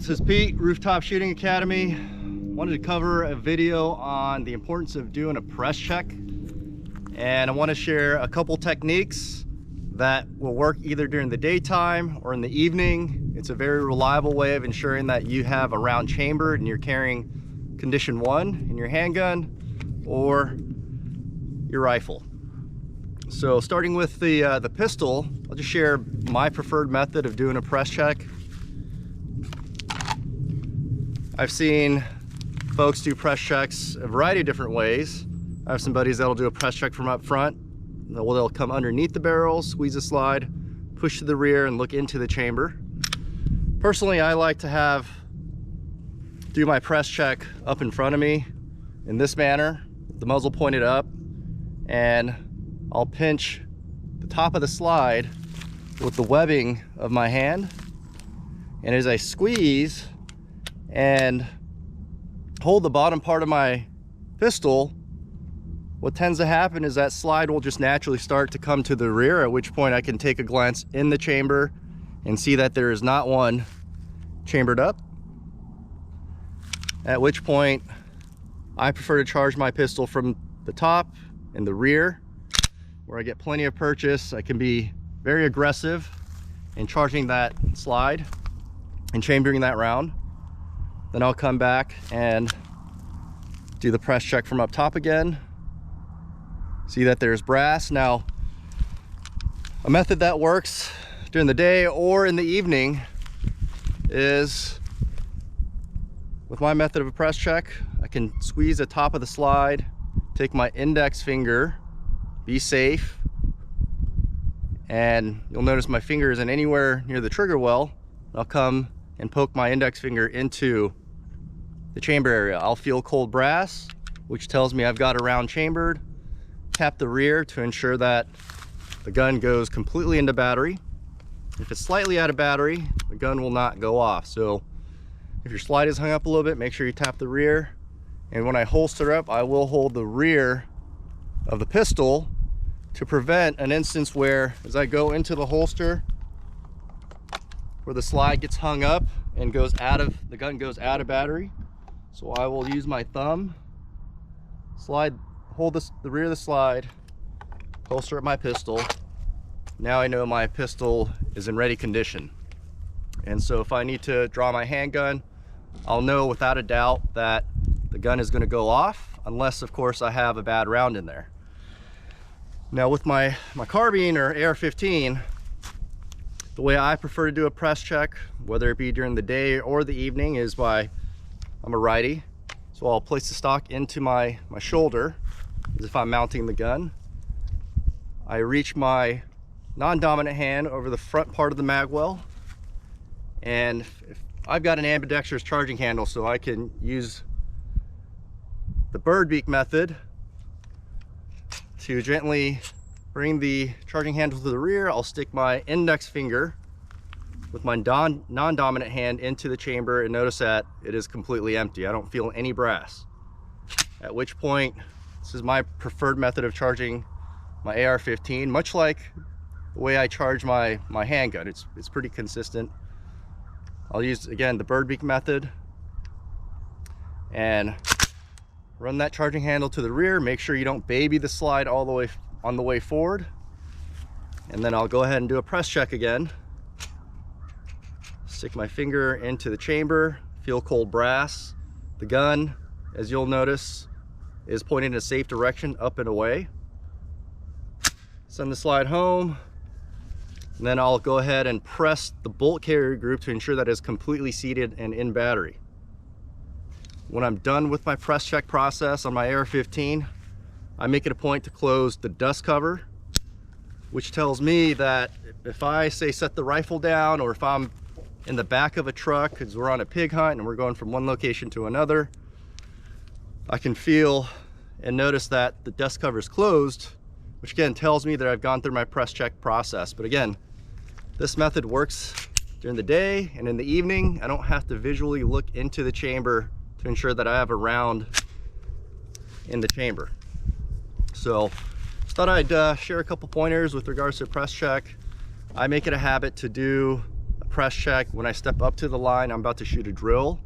This is Pete, Rooftop Shooting Academy. Wanted to cover a video on the importance of doing a press check. And I want to share a couple techniques that will work either during the daytime or in the evening. It's a very reliable way of ensuring that you have a round chambered and you're carrying condition 1 in your handgun or your rifle. So starting with the pistol, I'll just share my preferred method of doing a press check. I've seen folks do press checks a variety of different ways. I have some buddies that'll do a press check from up front. They'll come underneath the barrel, squeeze a slide, push to the rear, and look into the chamber. Personally, I like to do my press check up in front of me in this manner, the muzzle pointed up, and I'll pinch the top of the slide with the webbing of my hand. And as I squeeze and hold the bottom part of my pistol, what tends to happen is that slide will just naturally start to come to the rear, at which point I can take a glance in the chamber and see that there is not one chambered up. At which point I prefer to charge my pistol from the top and the rear, where I get plenty of purchase. I can be very aggressive in charging that slide and chambering that round. Then I'll come back and do the press check from up top again. See that there's brass. Now, a method that works during the day or in the evening is, with my method of a press check, I can squeeze the top of the slide, take my index finger, be safe, and you'll notice my finger isn't anywhere near the trigger well. I'll come and poke my index finger into the chamber area. I'll feel cold brass, which tells me I've got a round chambered. Tap the rear to ensure that the gun goes completely into battery. If it's slightly out of battery, the gun will not go off. So if your slide is hung up a little bit, make sure you tap the rear. And when I holster up, I will hold the rear of the pistol to prevent an instance where, as I go into the holster, where the slide gets hung up and the gun goes out of battery. So I will use my thumb, hold the rear of the slide, holster up my pistol. Now I know my pistol is in ready condition. And so if I need to draw my handgun, I'll know without a doubt that the gun is going to go off, unless of course I have a bad round in there. Now with my carbine or AR-15, the way I prefer to do a press check, whether it be during the day or the evening, is I'm a righty, so I'll place the stock into my shoulder as if I'm mounting the gun. I reach my non-dominant hand over the front part of the mag well, and if I've got an ambidextrous charging handle, so I can use the bird beak method to gently bring the charging handle to the rear. I'll stick my index finger with my non-dominant hand into the chamber and notice that it is completely empty. I don't feel any brass. At which point, this is my preferred method of charging my AR-15, much like the way I charge my handgun. It's pretty consistent. I'll use, again, the bird beak method and run that charging handle to the rear. Make sure you don't baby the slide all the way on the way forward. And then I'll go ahead and do a press check again. Stick my finger into the chamber, feel cold brass. The gun, as you'll notice, is pointing in a safe direction, up and away. Send the slide home, and then I'll go ahead and press the bolt carrier group to ensure that it's completely seated and in battery. When I'm done with my press check process on my AR-15, I make it a point to close the dust cover, which tells me that if I say set the rifle down, or if I'm in the back of a truck because we're on a pig hunt and we're going from one location to another, I can feel and notice that the dust cover is closed, which again tells me that I've gone through my press check process. But again, this method works during the day, and in the evening I don't have to visually look into the chamber to ensure that I have a round in the chamber. So just thought I'd share a couple pointers with regards to press check. I make it a habit to do press check when I step up to the line. I'm about to shoot a drill.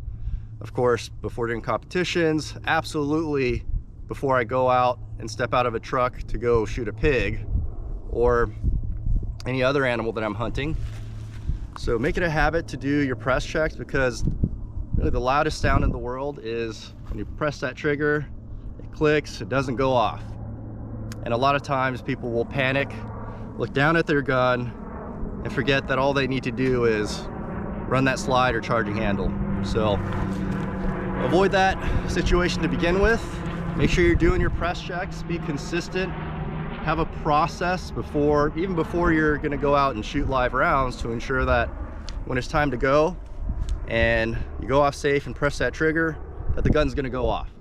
Of course, before doing competitions, absolutely before I go out and step out of a truck to go shoot a pig or any other animal that I'm hunting. So make it a habit to do your press checks, because really the loudest sound in the world is when you press that trigger, it clicks, it doesn't go off. And a lot of times people will panic, look down at their gun, and forget that all they need to do is run that slide or charging handle. So avoid that situation to begin with. Make sure you're doing your press checks, be consistent, have a process even before you're gonna go out and shoot live rounds, to ensure that when it's time to go and you go off safe and press that trigger, that the gun's gonna go off.